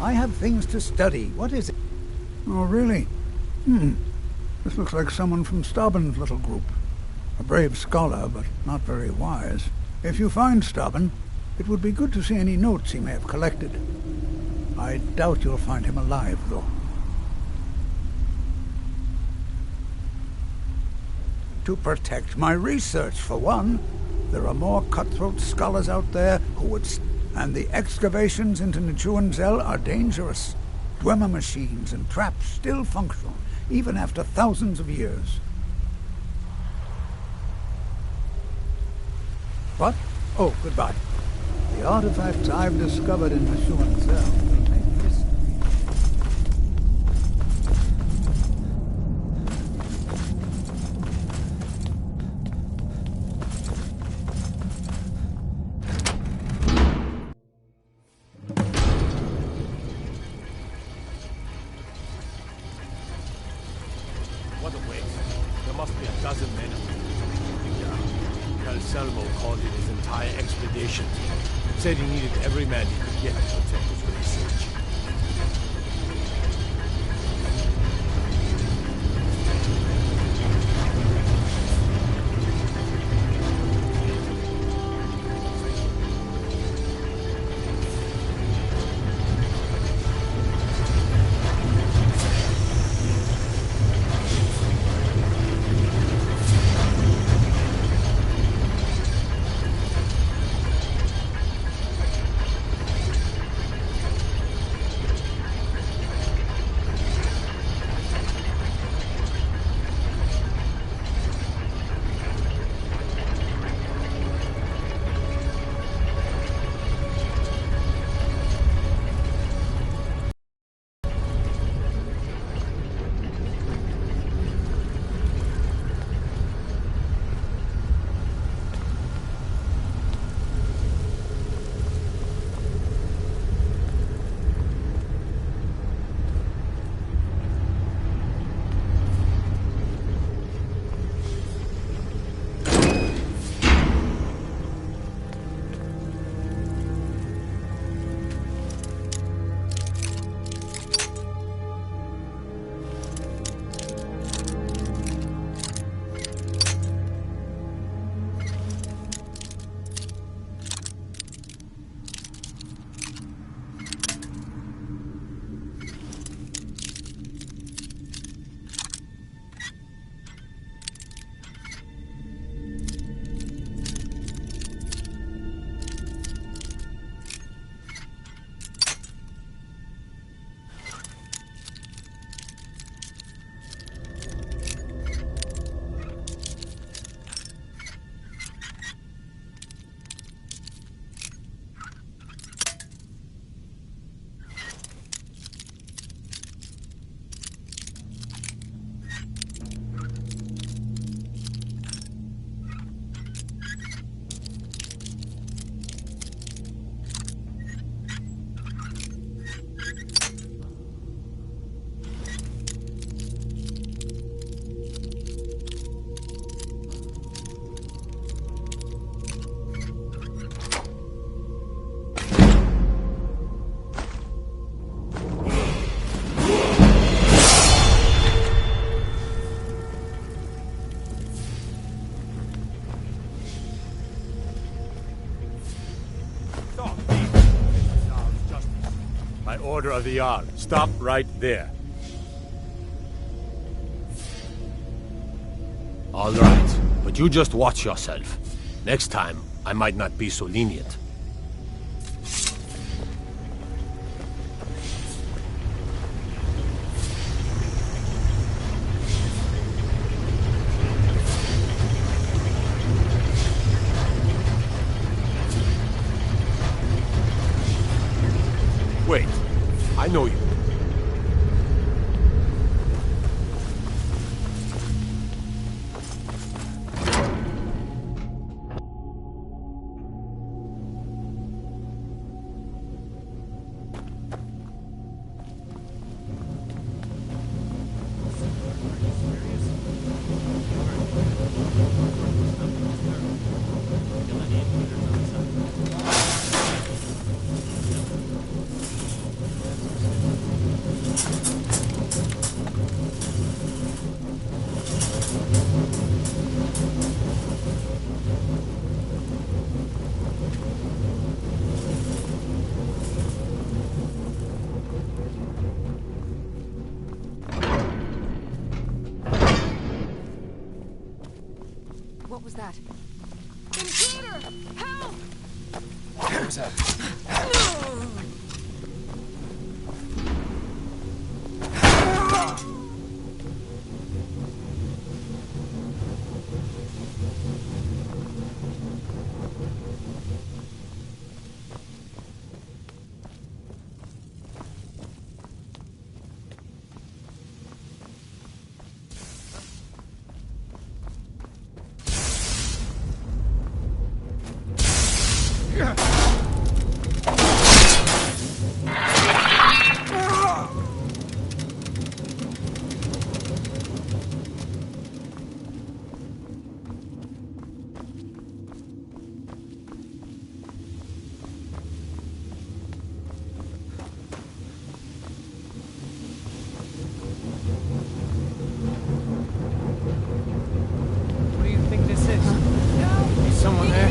I have things to study. What is it? Oh, really? This looks like someone from Stauben's little group. A brave scholar, but not very wise. If you find Stauben, it would be good to see any notes he may have collected. I doubt you'll find him alive, though. To protect my research, for one. There are more cutthroat scholars out there who would... And the excavations into Nichuanzel are dangerous. Dwemer machines and traps still functional, even after thousands of years. What? Oh, goodbye. The artifacts I've discovered in Nichuanzel will make this... What a waste. There must be a dozen men of them. Yeah. Calselmo called it his entire expedition. Said he needed every man he could get to protect his research. By order of the Jarl. Stop right there. All right, but you just watch yourself. Next time, I might not be so lenient. Wait, I know you. What was that? Intruder! Help! What was that? What do you think this is? Is someone there?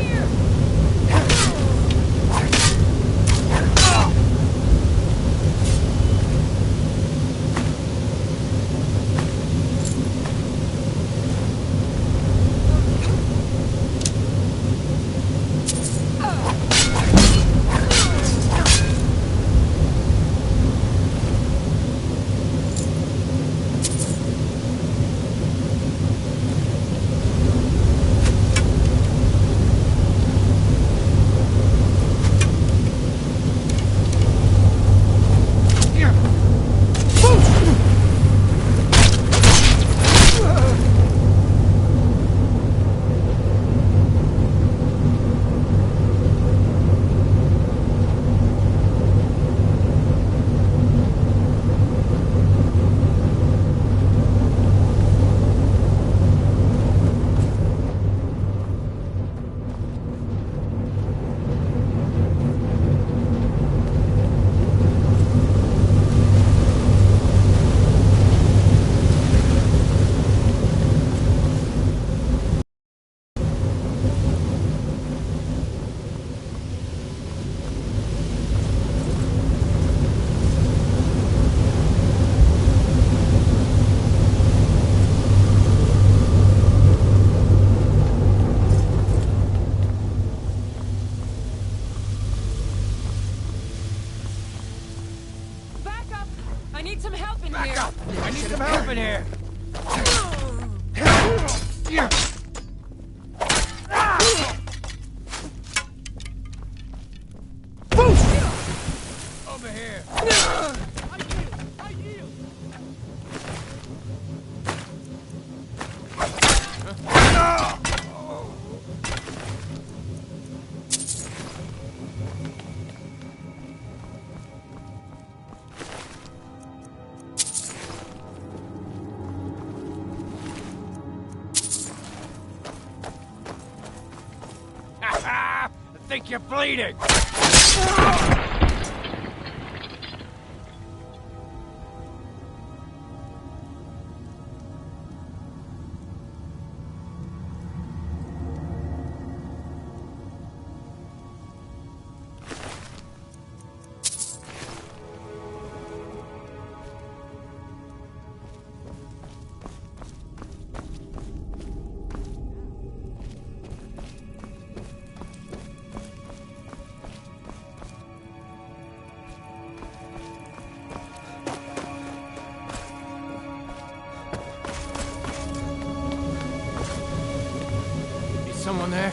Back up! I need some help in here! Back up! I need some help in here! Over here! I yield! I think you're bleeding! Someone there?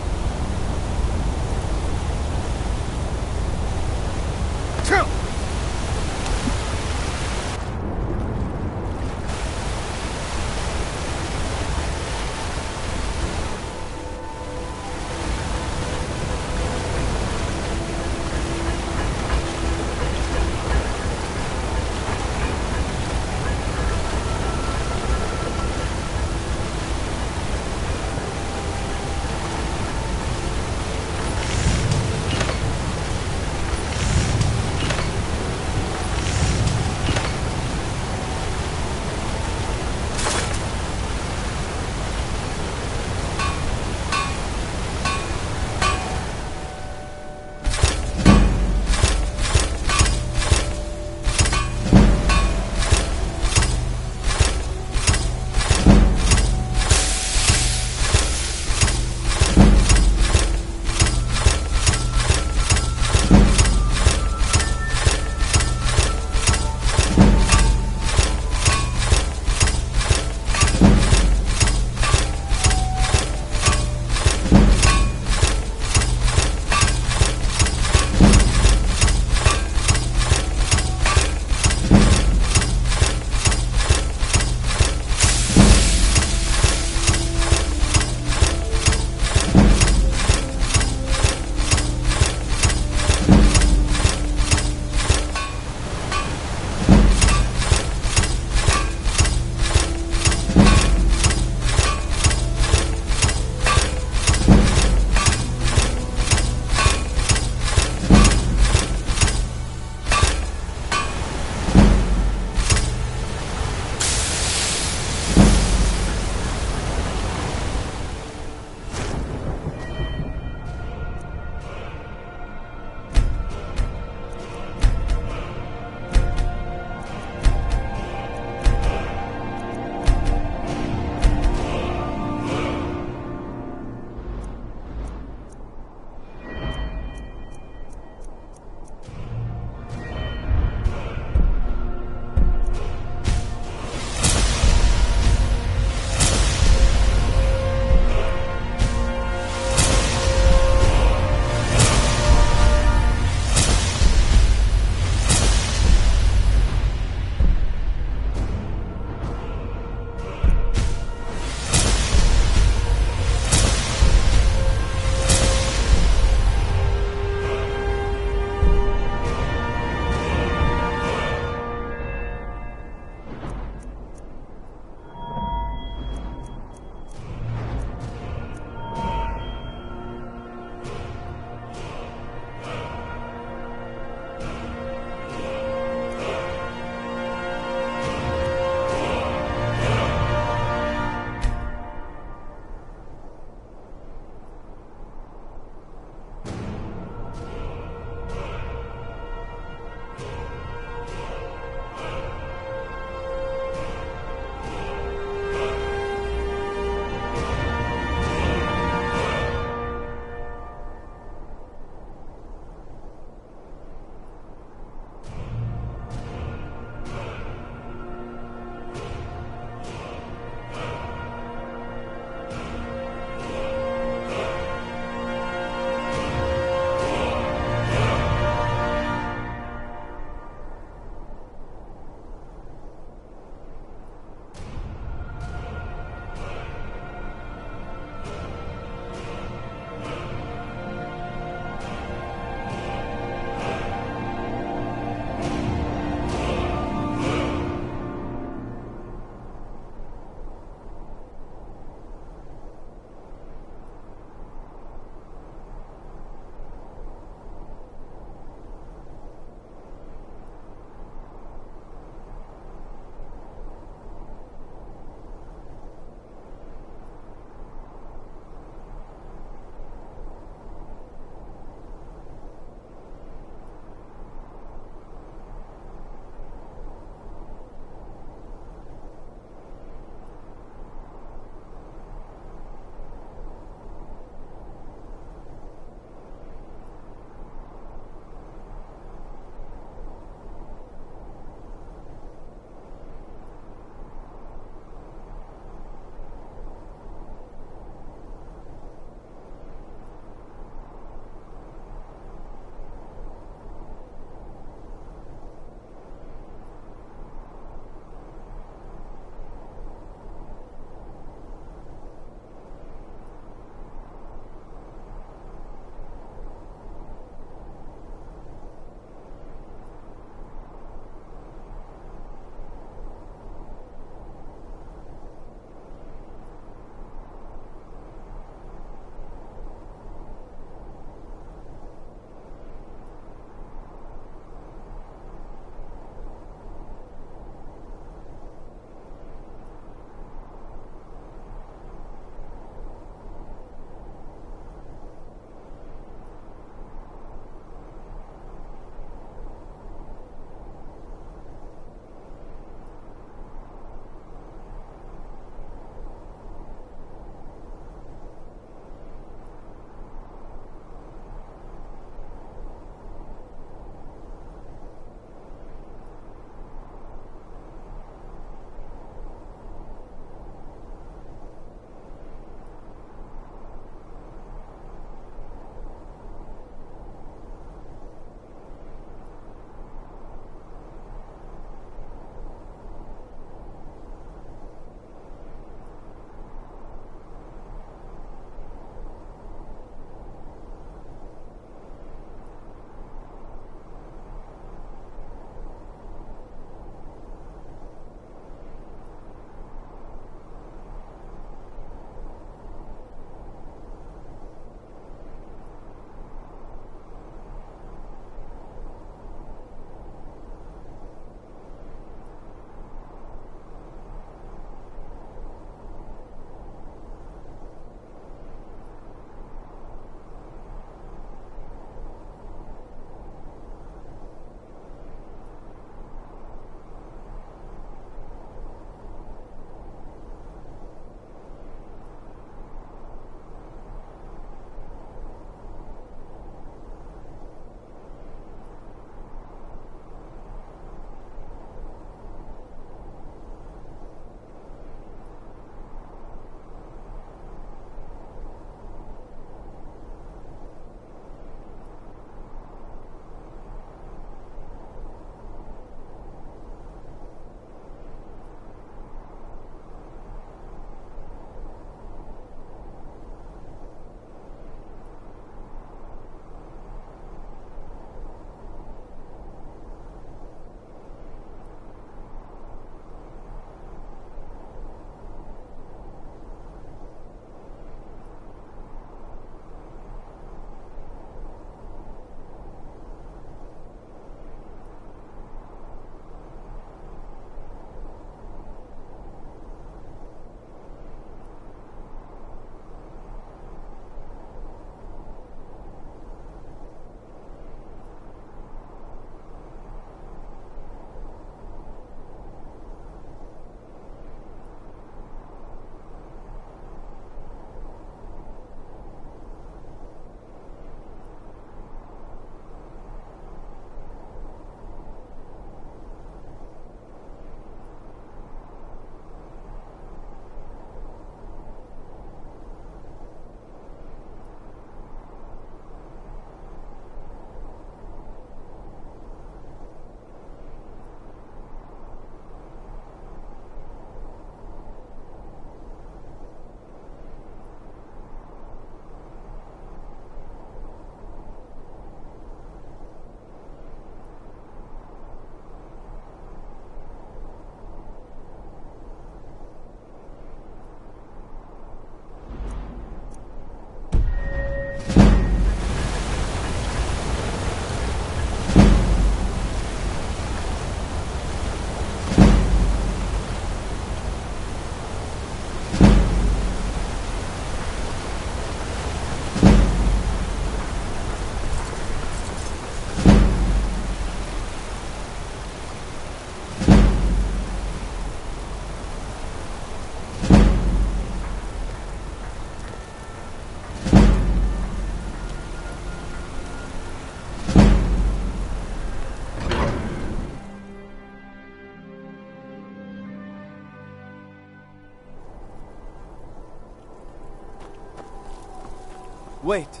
Wait.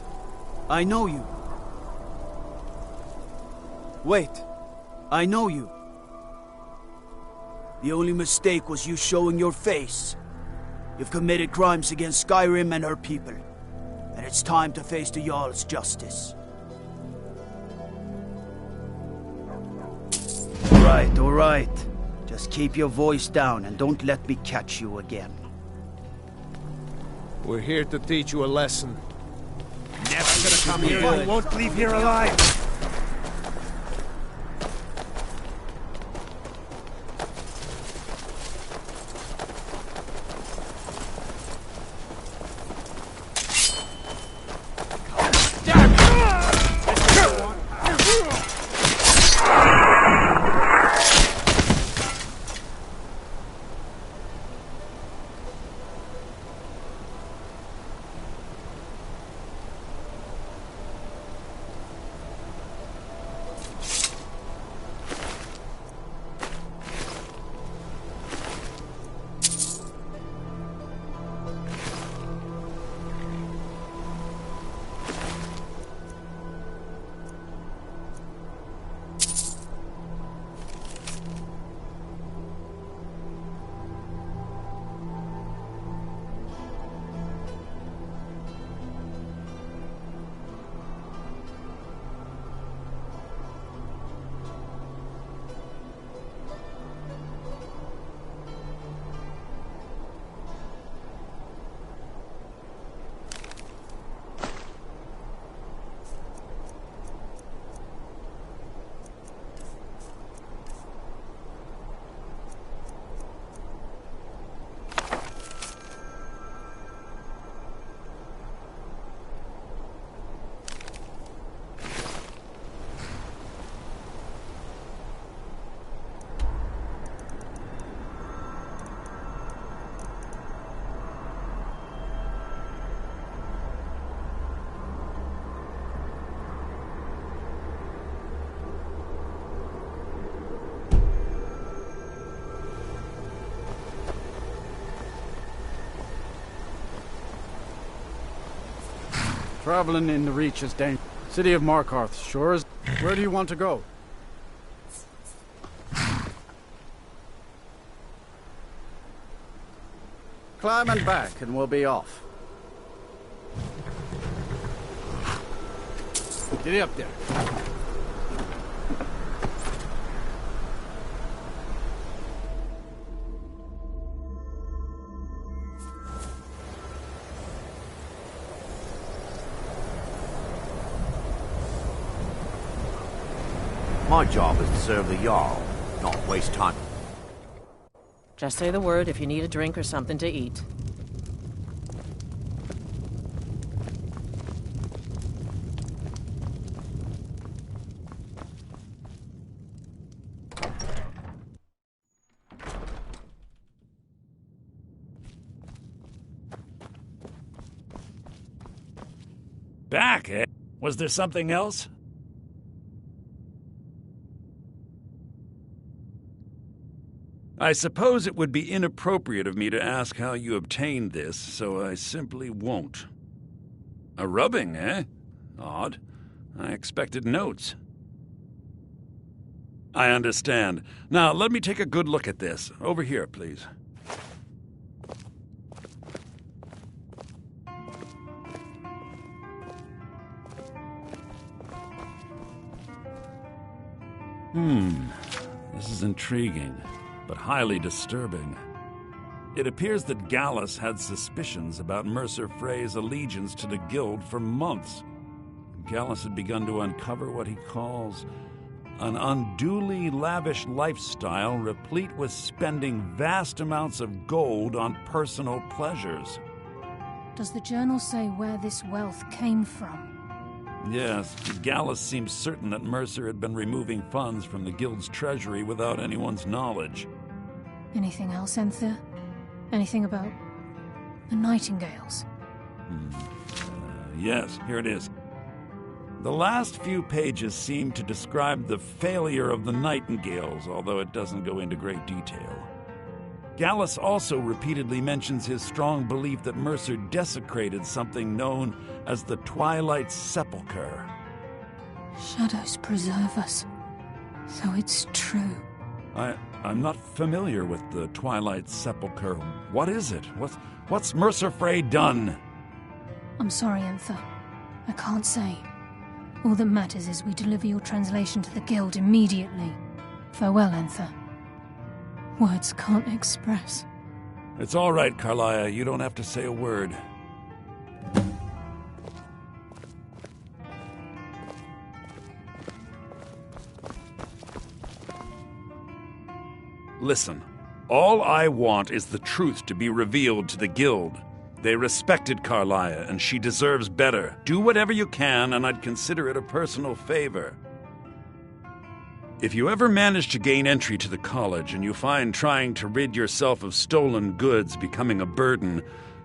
I know you. Wait. I know you. The only mistake was you showing your face. You've committed crimes against Skyrim and her people. And it's time to face the Jarl's justice. All right. Just keep your voice down and don't let me catch you again. We're here to teach you a lesson. Never gonna come here. You won't leave here alive. Traveling in the Reach is dangerous. City of Markarth, sure is. Where do you want to go? Climb and back, and we'll be off. Get up there. My job is to serve the Jarl, not waste time. Just say the word if you need a drink or something to eat. Back, eh? Was there something else? I suppose it would be inappropriate of me to ask how you obtained this, so I simply won't. A rubbing, eh? Odd. I expected notes. I understand. Now, let me take a good look at this. Over here, please. This is intriguing, but highly disturbing. It appears that Gallus had suspicions about Mercer Frey's allegiance to the Guild for months. Gallus had begun to uncover what he calls an unduly lavish lifestyle replete with spending vast amounts of gold on personal pleasures. Does the journal say where this wealth came from? Yes, Gallus seems certain that Mercer had been removing funds from the Guild's treasury without anyone's knowledge. Anything else, Enthir? Anything about the Nightingales? Yes, here it is. The last few pages seem to describe the failure of the Nightingales, although it doesn't go into great detail. Gallus also repeatedly mentions his strong belief that Mercer desecrated something known as the Twilight Sepulchre. Shadows preserve us. So it's true. I'm not familiar with the Twilight Sepulchre. What is it? What's Mercer Frey done? I'm sorry, Enther. I can't say. All that matters is we deliver your translation to the Guild immediately. Farewell, Enther. Words can't express. It's all right, Carlia. You don't have to say a word. Listen, all I want is the truth to be revealed to the Guild. They respected Carlia, and she deserves better. Do whatever you can, and I'd consider it a personal favor. If you ever manage to gain entry to the college and you find trying to rid yourself of stolen goods becoming a burden,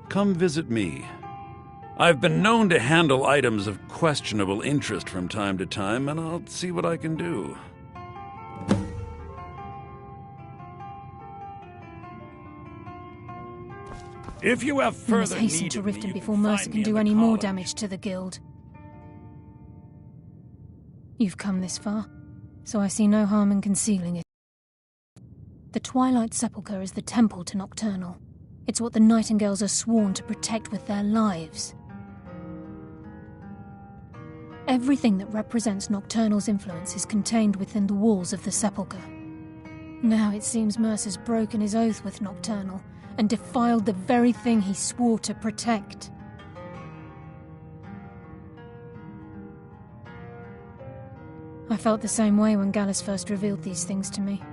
come visit me. I've been known to handle items of questionable interest from time to time, and I'll see what I can do. If you have We must further hasten need to of me, Riften you before can Mercer find can me do in the any more college. damage to the Guild. You've come this far, so I see no harm in concealing it. The Twilight Sepulchre is the temple to Nocturnal. It's what the Nightingales are sworn to protect with their lives. Everything that represents Nocturnal's influence is contained within the walls of the Sepulchre. Now it seems Mercer's broken his oath with Nocturnal and defiled the very thing he swore to protect. I felt the same way when Gallus first revealed these things to me.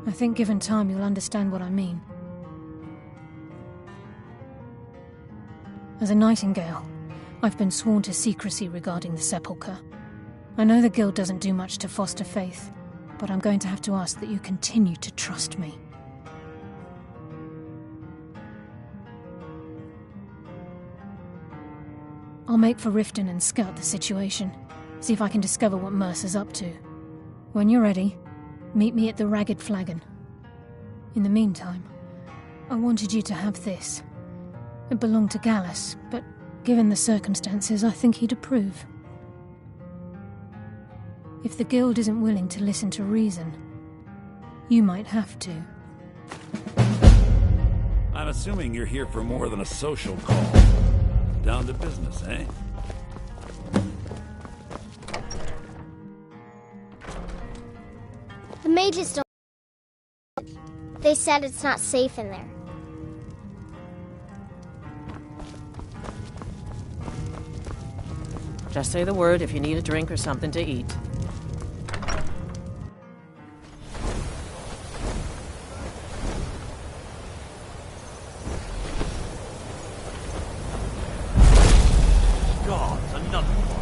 I think given time you'll understand what I mean. As a Nightingale, I've been sworn to secrecy regarding the Sepulchre. I know the Guild doesn't do much to foster faith, but I'm going to have to ask that you continue to trust me. I'll make for Riften and scout the situation, see if I can discover what Mercer's up to. When you're ready, meet me at the Ragged Flagon. In the meantime, I wanted you to have this. It belonged to Gallus, but given the circumstances, I think he'd approve. If the Guild isn't willing to listen to reason, you might have to. I'm assuming you're here for more than a social call. Down to business, eh? The mages don't. They said it's not safe in there. Just say the word if you need a drink or something to eat. God, another one.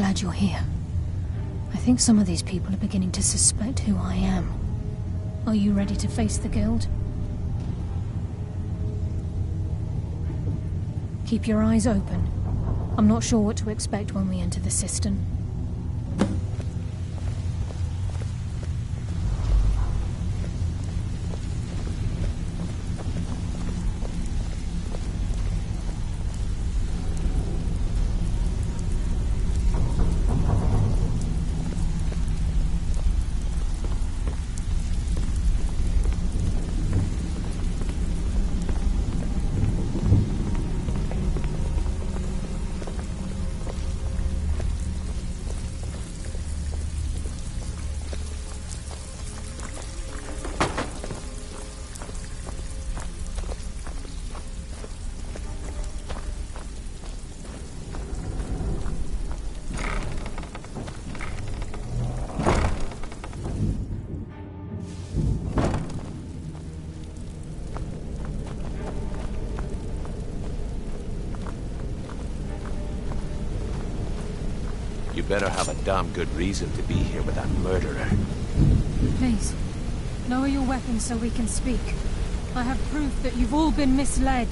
glad you're here. I think some of these people are beginning to suspect who I am. Are you ready to face the Guild? Keep your eyes open. I'm not sure what to expect when we enter the cistern. You better have a damn good reason to be here with that murderer. Please, lower your weapons so we can speak. I have proof that you've all been misled.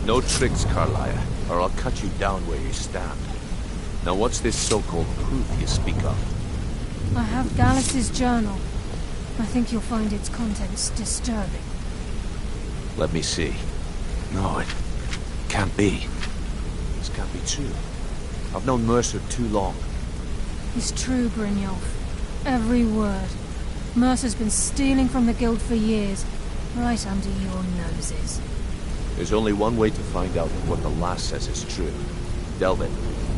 No tricks, Carlia, or I'll cut you down where you stand. Now what's this so-called proof you speak of? I have Gallus's journal. I think you'll find its contents disturbing. Let me see. No, it can't be. This can't be true. I've known Mercer too long. It's true, Brynjolf. Every word. Mercer's been stealing from the Guild for years, right under your noses. There's only one way to find out what the lass says is true. Delvin,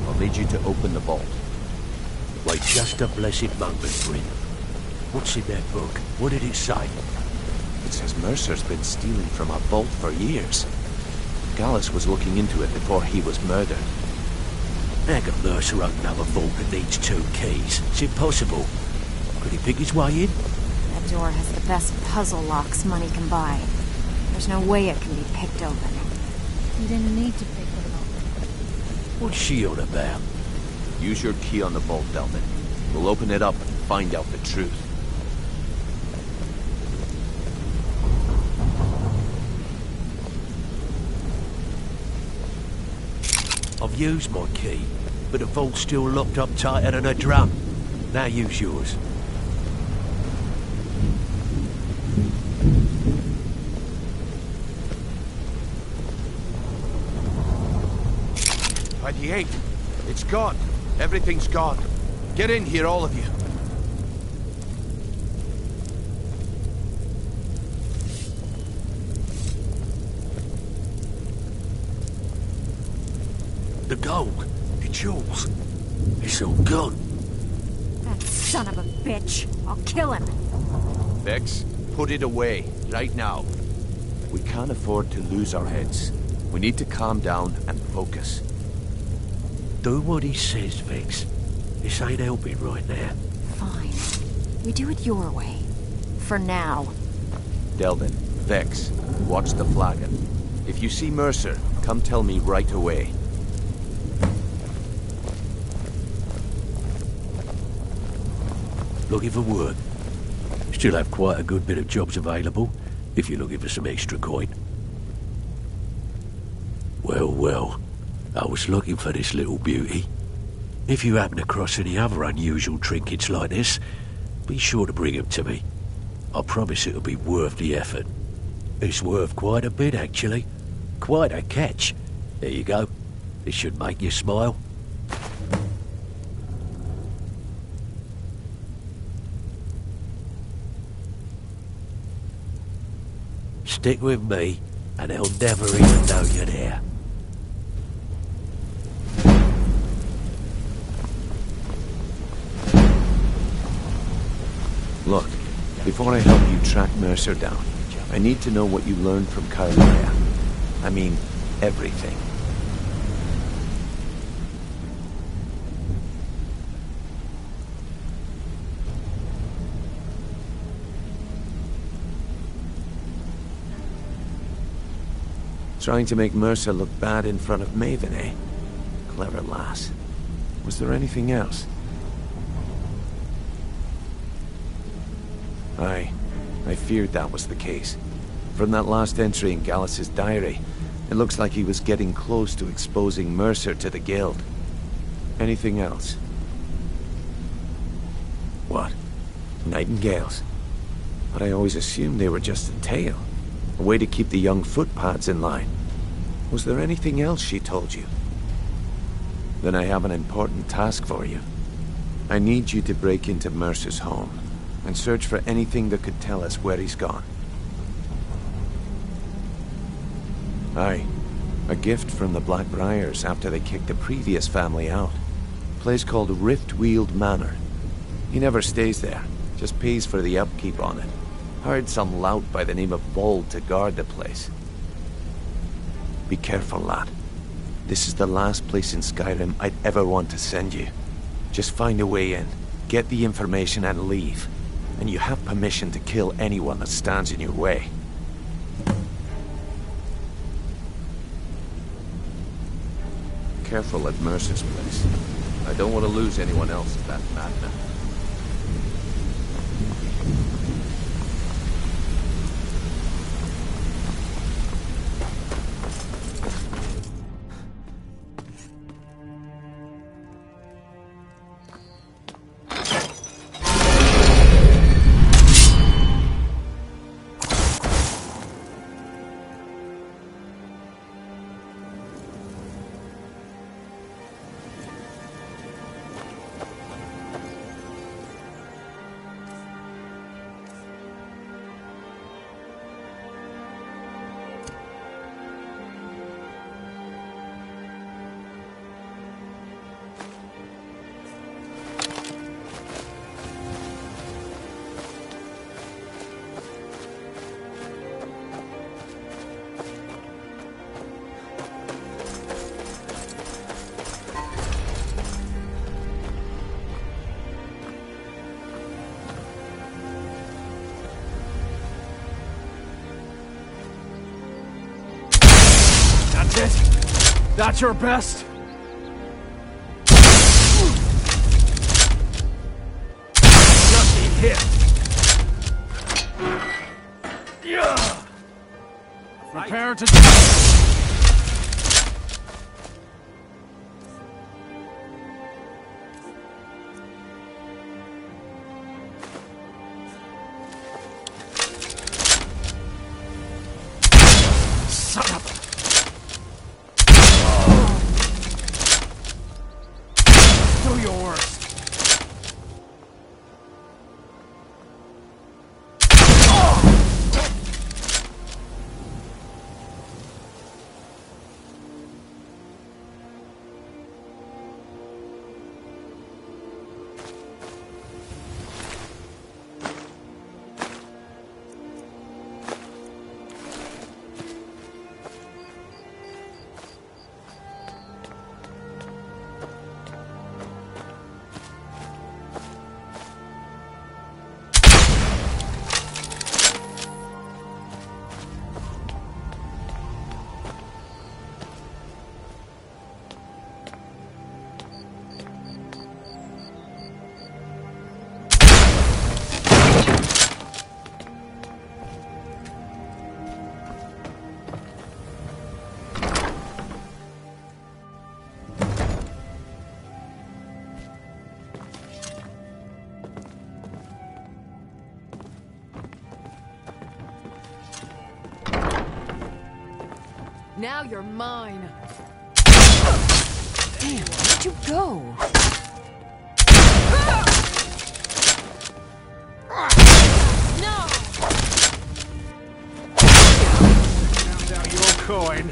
I'll need you to open the vault. Wait just a blessed moment, Bryn. What's in that book? What did it say? It says Mercer's been stealing from our vault for years. Gallus was looking into it before he was murdered. How can Mercer open up a vault that needs 2 keys? It's impossible. Could he pick his way in? That door has the best puzzle locks money can buy. There's no way it can be picked open. You didn't need to pick it up. What's she on about? Use your key on the vault, Delvin. We'll open it up and find out the truth. I've used my key, but the vault's still locked up tighter than a drum. Now use yours. By the 8th. It's gone. Everything's gone. Get in here, all of you. The gold, the jewels, it's all gone. That son of a bitch. I'll kill him. Vex, put it away, right now. We can't afford to lose our heads. We need to calm down and focus. Do what he says, Vex. This ain't helping right now. Fine. You do it your way. For now. Delvin, Vex, watch the flagon. If you see Mercer, come tell me right away. Looking for work. Still have quite a good bit of jobs available, if you're looking for some extra coin. Well, well. I was looking for this little beauty. If you happen across any other unusual trinkets like this, be sure to bring them to me. I promise it'll be worth the effort. It's worth quite a bit, actually. Quite a catch. There you go. This should make you smile. Stick with me, and they'll never even know you're there. Look, before I help you track Mercer down, I need to know what you learned from Carlia. I mean, everything. Trying to make Mercer look bad in front of Maven, eh? Clever lass. Was there anything else? Aye, I feared that was the case. From that last entry in Gallus's diary, it looks like he was getting close to exposing Mercer to the Guild. Anything else? What? Nightingales? But I always assumed they were just a tale. A way to keep the young footpads in line. Was there anything else she told you? Then I have an important task for you. I need you to break into Mercer's home and search for anything that could tell us where he's gone. Aye. A gift from the Blackbriars after they kicked the previous family out. A place called Riftweald Manor. He never stays there, just pays for the upkeep on it. Hired some lout by the name of Vold to guard the place. Be careful, lad. This is the last place in Skyrim I'd ever want to send you. Just find a way in, get the information and leave. And you have permission to kill anyone that stands in your way. Careful at Mercer's place. I don't want to lose anyone else to that madman. That's your best? Just need hit. Prepare to Son of a... Do your worst. Now you're mine. Damn, where'd you go? No! Now your coin.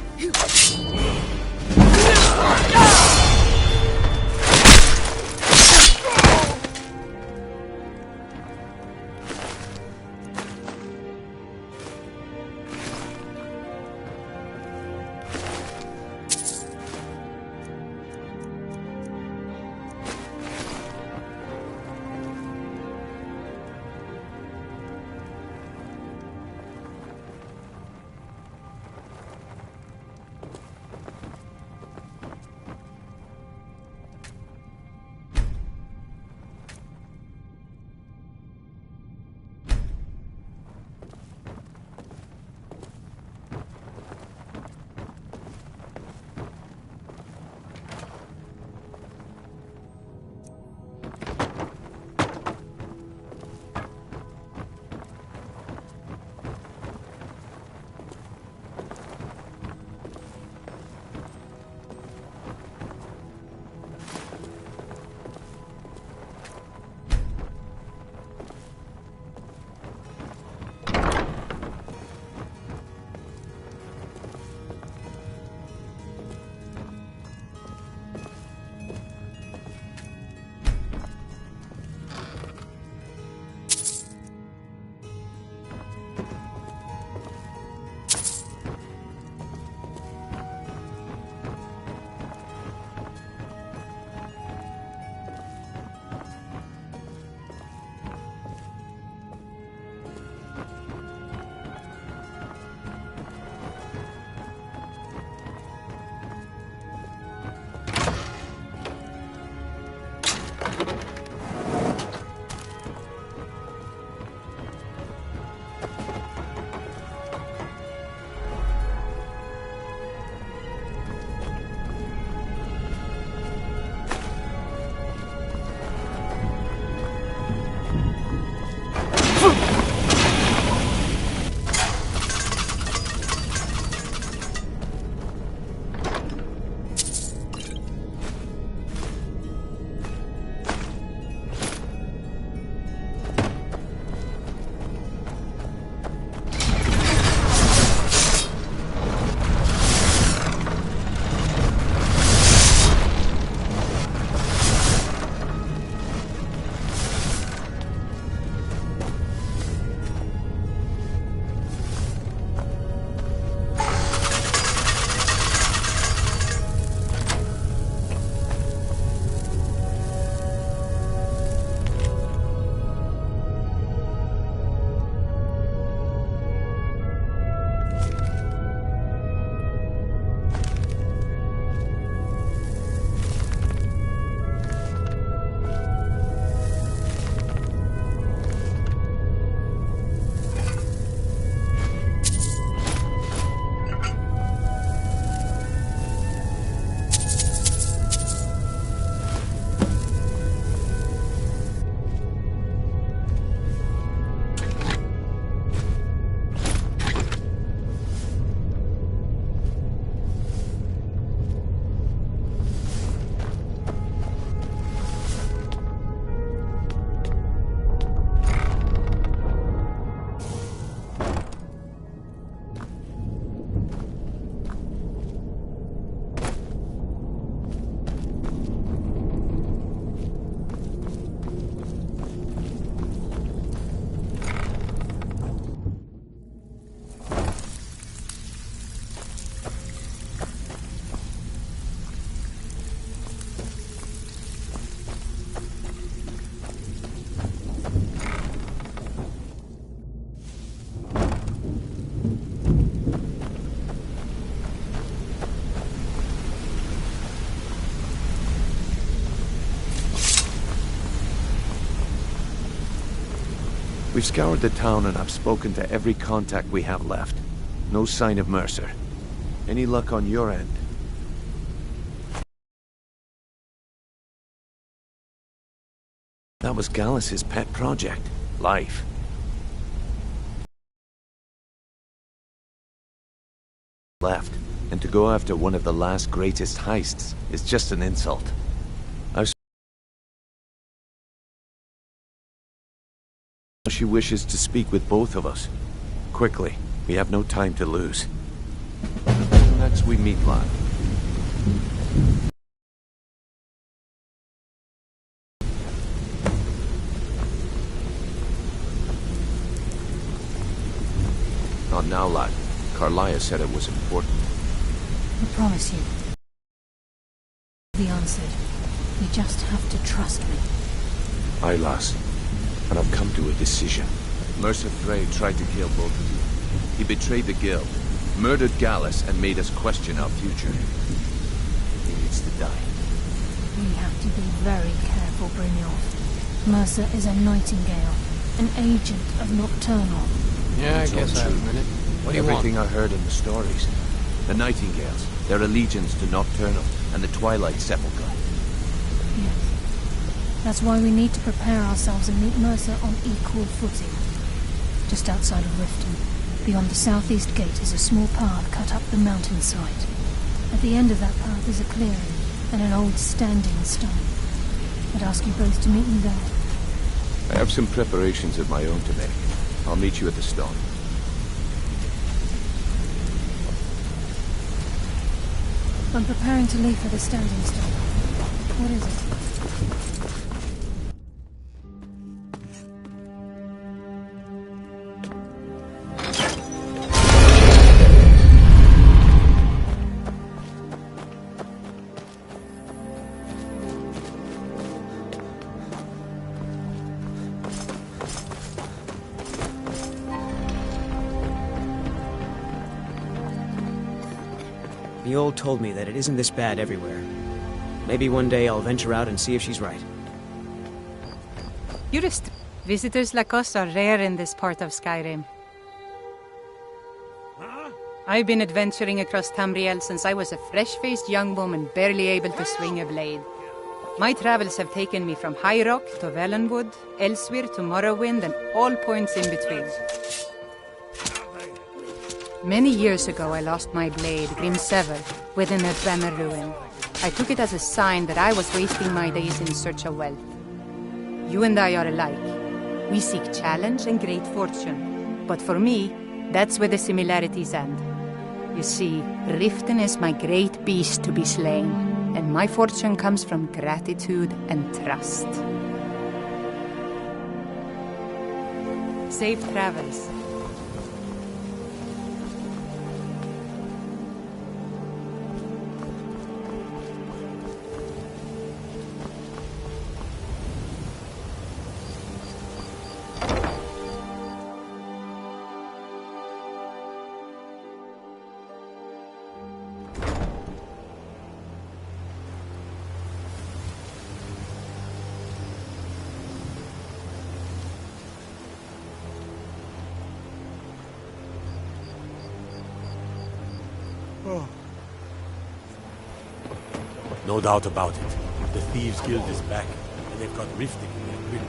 We've scoured the town and I've spoken to every contact we have left. No sign of Mercer. Any luck on your end? That was Gallus's pet project. Life. Left, and to go after one of the last greatest heists is just an insult. She wishes to speak with both of us. Quickly, we have no time to lose. Next we meet, lad. Not now, lad. Carlia said it was important. I promise you. Be answered. You just have to trust me. Aye, lass. And I've come to a decision. Mercer Frey tried to kill both of you. He betrayed the guild, murdered Gallus, and made us question our future. He needs to die. We have to be very careful, Brynjolf. Mercer is a Nightingale, an agent of Nocturnal. Yeah, I guess I admit it. What do you want? Everything I heard in the stories. The Nightingales, their allegiance to Nocturnal, and the Twilight Sepulchre. Yes. That's why we need to prepare ourselves and meet Mercer on equal footing. Just outside of Riften, beyond the southeast gate, is a small path cut up the mountainside. At the end of that path is a clearing and an old standing stone. I'd ask you both to meet me there. I have some preparations of my own to make. I'll meet you at the stone. I'm preparing to leave for the standing stone. What is it? The old told me that it isn't this bad everywhere. Maybe one day I'll venture out and see if she's right. Visitors like us are rare in this part of Skyrim. I've been adventuring across Tamriel since I was a fresh-faced young woman barely able to swing a blade. My travels have taken me from High Rock to Valenwood, Elsewhere to Morrowind, and all points in between. Many years ago I lost my blade, Grimsever, within a Dwemer ruin. I took it as a sign that I was wasting my days in search of wealth. You and I are alike. We seek challenge and great fortune. But for me, that's where the similarities end. You see, Riften is my great beast to be slain, and my fortune comes from gratitude and trust. Safe travels. No doubt about it. The Thieves' Guild is back, and they've got Riften in their grip.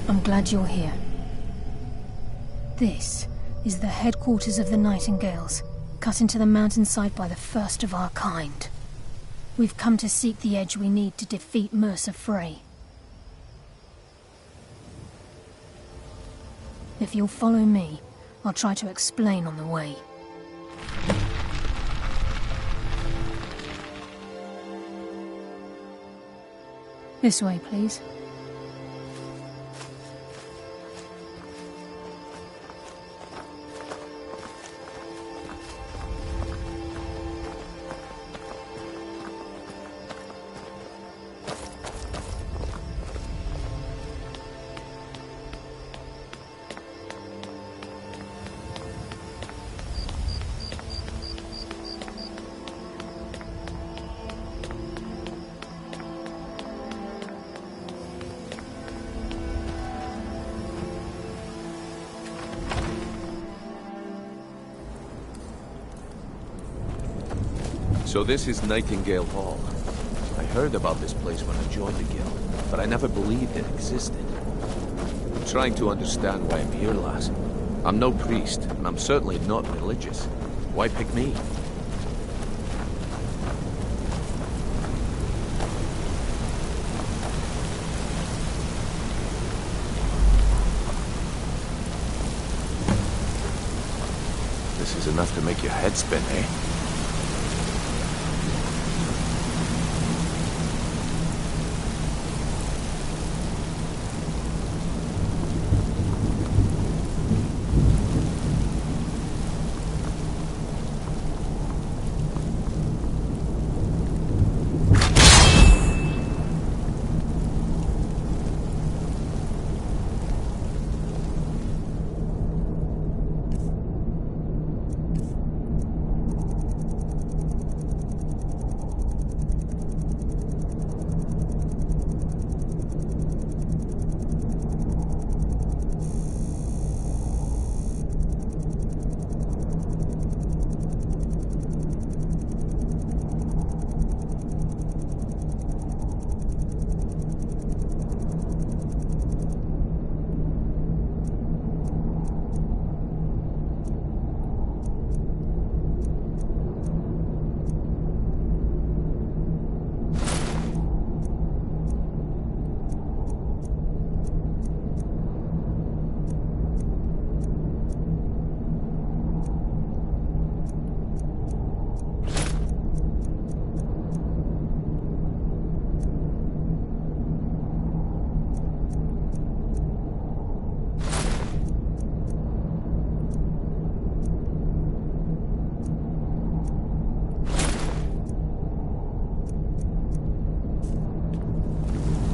I'm glad you're here. This is the headquarters of the Nightingales, cut into the mountainside by the first of our kind. We've come to seek the edge we need to defeat Mercer Frey. If you'll follow me, I'll try to explain on the way. This way, please. So this is Nightingale Hall. I heard about this place when I joined the guild, but I never believed it existed. I'm trying to understand why I'm here, lass. I'm no priest, and I'm certainly not religious. Why pick me? This is enough to make your head spin, eh?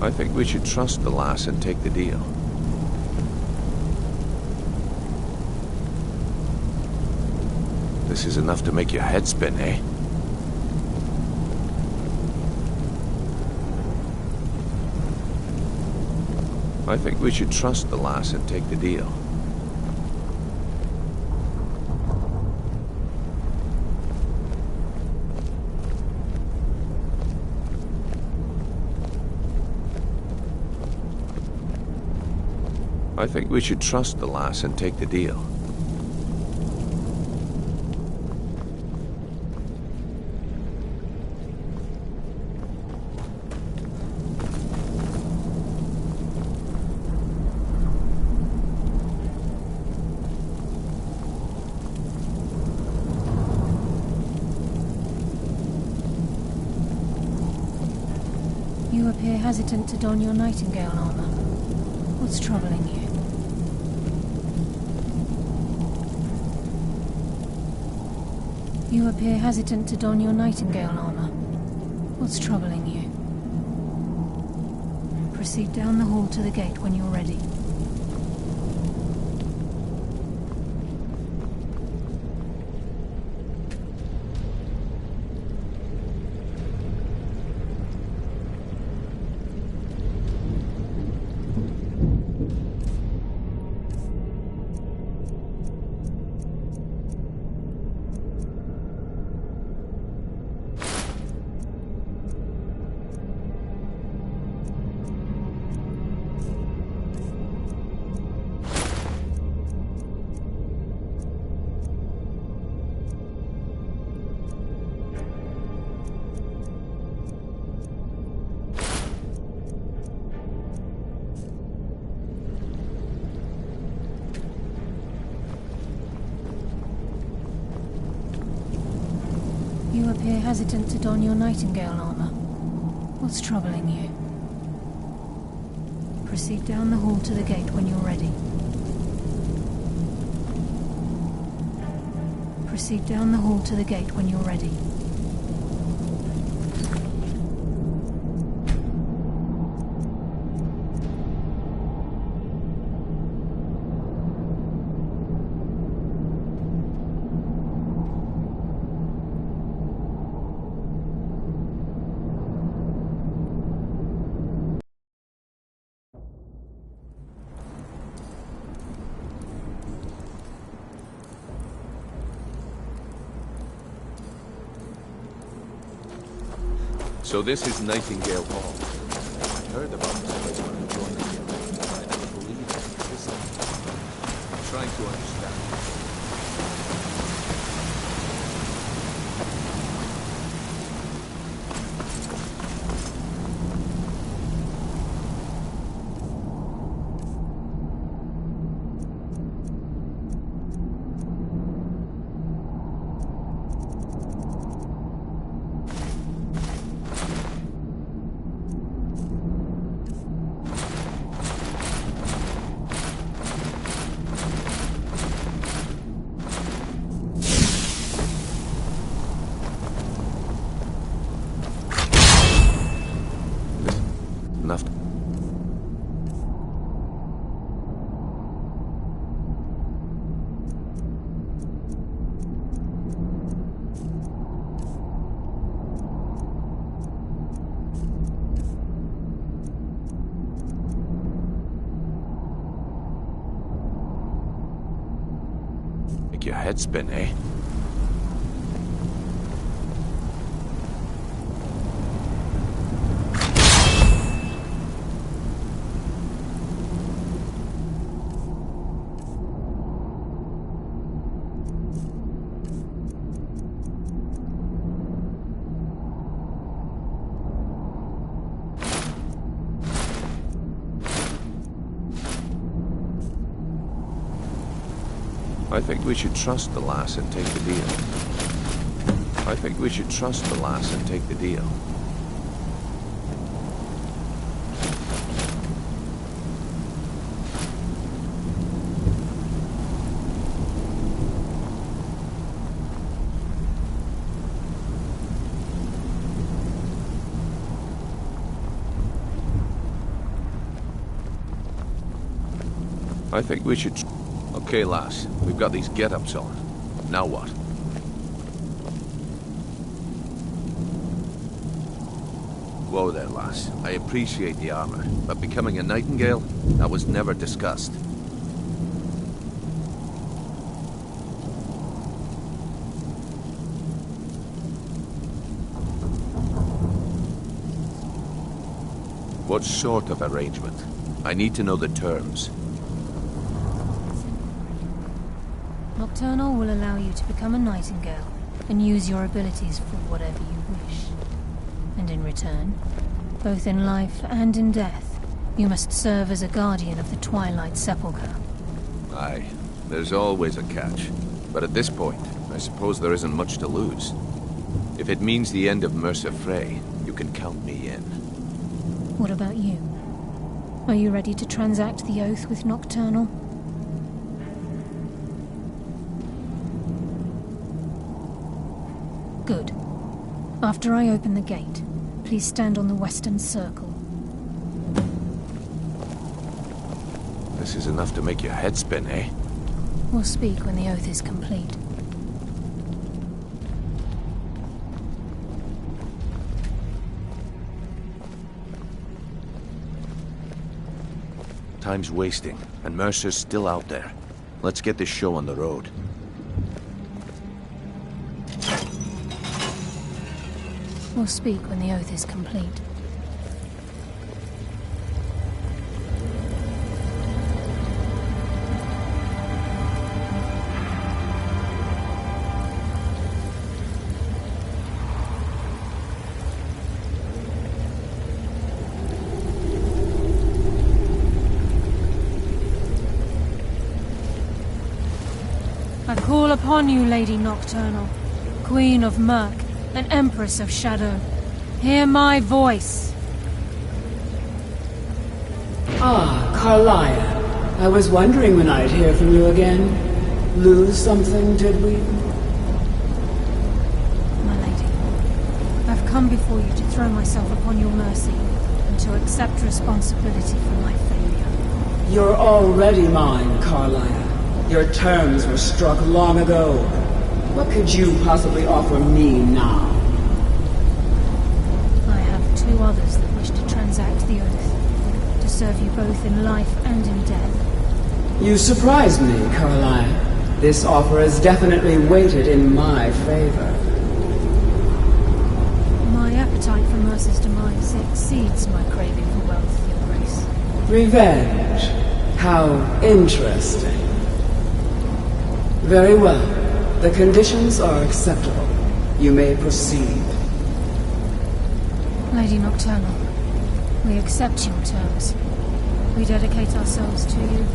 I think we should trust the lass and take the deal. This is enough to make your head spin, eh? I think we should trust the lass and take the deal. I think we should trust the lass and take the deal. You appear hesitant to don your Nightingale armor. What's troubling you? You appear hesitant to don your Nightingale armor. What's troubling you? Proceed down the hall to the gate when you're ready. You appear hesitant to don your Nightingale armor. What's troubling you? Proceed down the hall to the gate when you're ready. Proceed down the hall to the gate when you're ready. So this is Nightingale Hall. I heard about this place when I joined it. I never believed it. Listen, I'm trying to understand. Enough. Make your head spin, eh? I think we should trust the lass and take the deal. I think we should trust the lass and take the deal. I think we should... Okay, lass. We've got these get-ups on. Now what? Whoa there, lass. I appreciate the armor, but becoming a Nightingale? That was never discussed. What sort of arrangement? I need to know the terms. Nocturnal will allow you to become a Nightingale and use your abilities for whatever you wish. And in return, both in life and in death, you must serve as a guardian of the Twilight Sepulchre. Aye, there's always a catch. But at this point, I suppose there isn't much to lose. If it means the end of Mercer Frey, you can count me in. What about you? Are you ready to transact the oath with Nocturnal? Good. After I open the gate, please stand on the western circle. This is enough to make your head spin, eh? We'll speak when the oath is complete. Time's wasting, and Mercer's still out there. Let's get this show on the road. We'll speak when the oath is complete. I call upon you, Lady Nocturnal, Queen of Murk, and Empress of Shadow. Hear my voice. Ah, Carlia. I was wondering when I'd hear from you again. Lose something, did we? My lady, I've come before you to throw myself upon your mercy and to accept responsibility for my failure. You're already mine, Carlia. Your terms were struck long ago. What could you possibly offer me now? I have two others that wish to transact the oath, to serve you both in life and in death. You surprised me, Carlia. This offer is definitely weighted in my favor. My appetite for Mercer's demise exceeds my craving for wealth, Your Grace. Revenge. How interesting. Very well. The conditions are acceptable. You may proceed. Lady Nocturnal, we accept your terms. We dedicate ourselves to you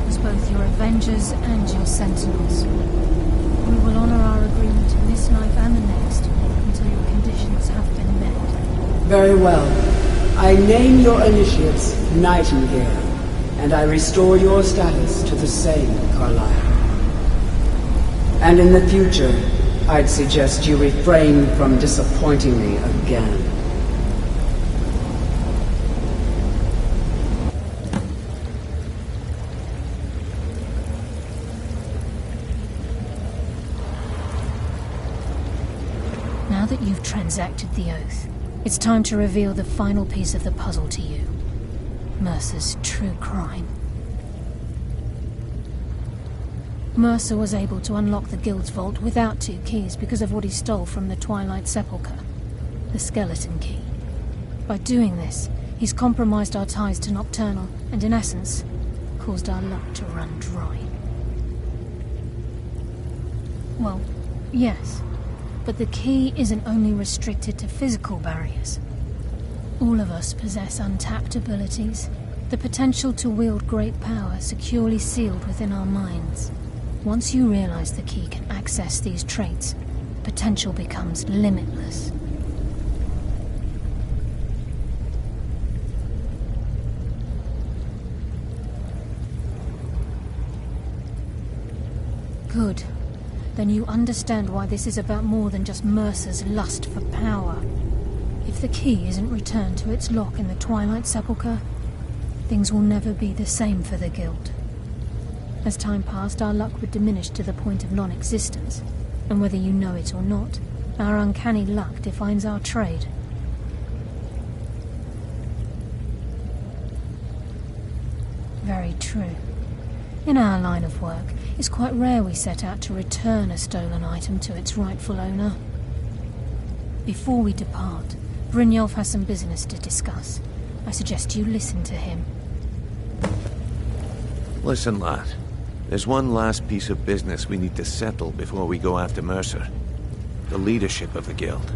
as both your avengers and your sentinels. We will honor our agreement in this life and the next until your conditions have been met. Very well. I name your initiates Nightingale, and I restore your status to the same, Carlisle. And in the future, I'd suggest you refrain from disappointing me again. Now that you've transacted the oath, it's time to reveal the final piece of the puzzle to you. Mercer's true crime. Mercer was able to unlock the Guild's vault without 2 keys because of what he stole from the Twilight Sepulchre, the skeleton key. By doing this, he's compromised our ties to Nocturnal and, in essence, caused our luck to run dry. Well, yes, but the key isn't only restricted to physical barriers. All of us possess untapped abilities, the potential to wield great power securely sealed within our minds. Once you realize the key can access these traits, potential becomes limitless. Good. Then you understand why this is about more than just Mercer's lust for power. If the key isn't returned to its lock in the Twilight Sepulchre, things will never be the same for the Guild. As time passed, our luck would diminish to the point of non-existence, and whether you know it or not, our uncanny luck defines our trade. Very true. In our line of work, it's quite rare we set out to return a stolen item to its rightful owner. Before we depart, Brynjolf has some business to discuss. I suggest you listen to him. Listen, lad. There's one last piece of business we need to settle before we go after Mercer. The leadership of the Guild.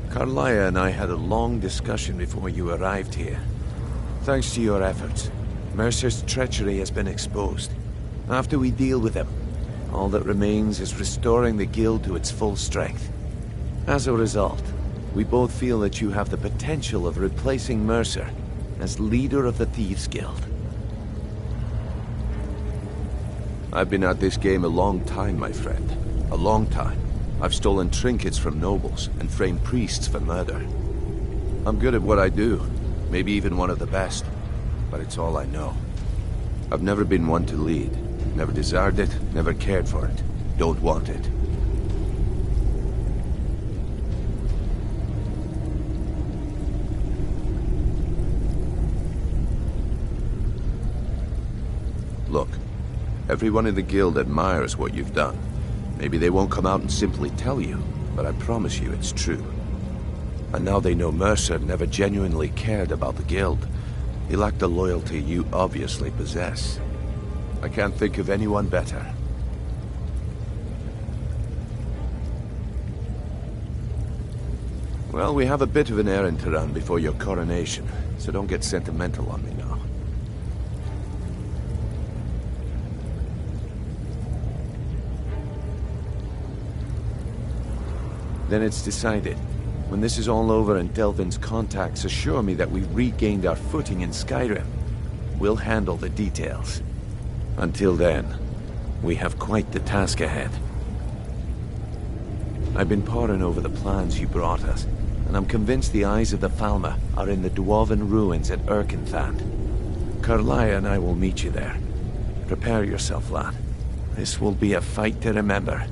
Carlia and I had a long discussion before you arrived here. Thanks to your efforts, Mercer's treachery has been exposed. After we deal with him, all that remains is restoring the Guild to its full strength. As a result, we both feel that you have the potential of replacing Mercer as leader of the Thieves' Guild. I've been at this game a long time, my friend. A long time. I've stolen trinkets from nobles and framed priests for murder. I'm good at what I do, maybe even one of the best, but it's all I know. I've never been one to lead. Never desired it, never cared for it. Don't want it. Look, everyone in the Guild admires what you've done. Maybe they won't come out and simply tell you, but I promise you it's true. And now they know Mercer never genuinely cared about the Guild. He lacked the loyalty you obviously possess. I can't think of anyone better. Well, we have a bit of an errand to run before your coronation, so don't get sentimental on me now. Then it's decided. When this is all over and Delvin's contacts assure me that we've regained our footing in Skyrim, we'll handle the details. Until then, we have quite the task ahead. I've been poring over the plans you brought us, and I'm convinced the eyes of the Falmer are in the Dwarven ruins at Erkenthand. Karlaya and I will meet you there. Prepare yourself, lad. This will be a fight to remember.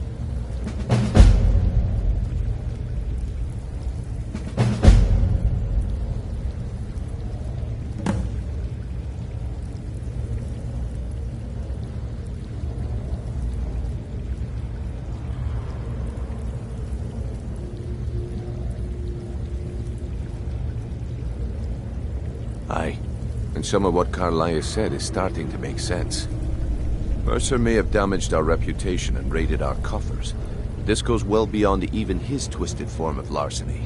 Aye, and some of what Karlaya said is starting to make sense. Mercer may have damaged our reputation and raided our coffers, but this goes well beyond even his twisted form of larceny.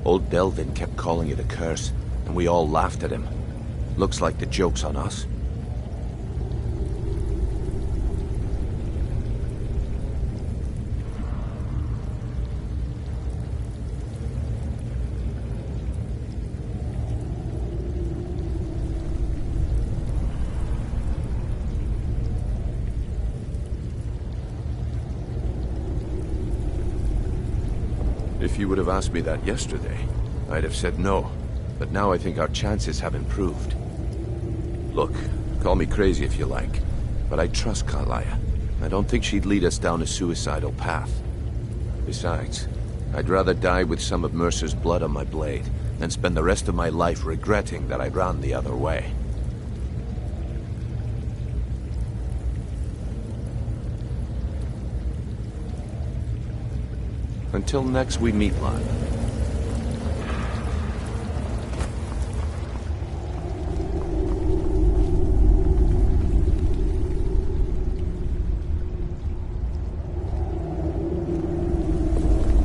Old Delvin kept calling it a curse, and we all laughed at him. Looks like the joke's on us. If you would have asked me that yesterday, I'd have said no. But now I think our chances have improved. Look, call me crazy if you like, but I trust Karlaya. I don't think she'd lead us down a suicidal path. Besides, I'd rather die with some of Mercer's blood on my blade than spend the rest of my life regretting that I ran the other way. Until next we meet, lad.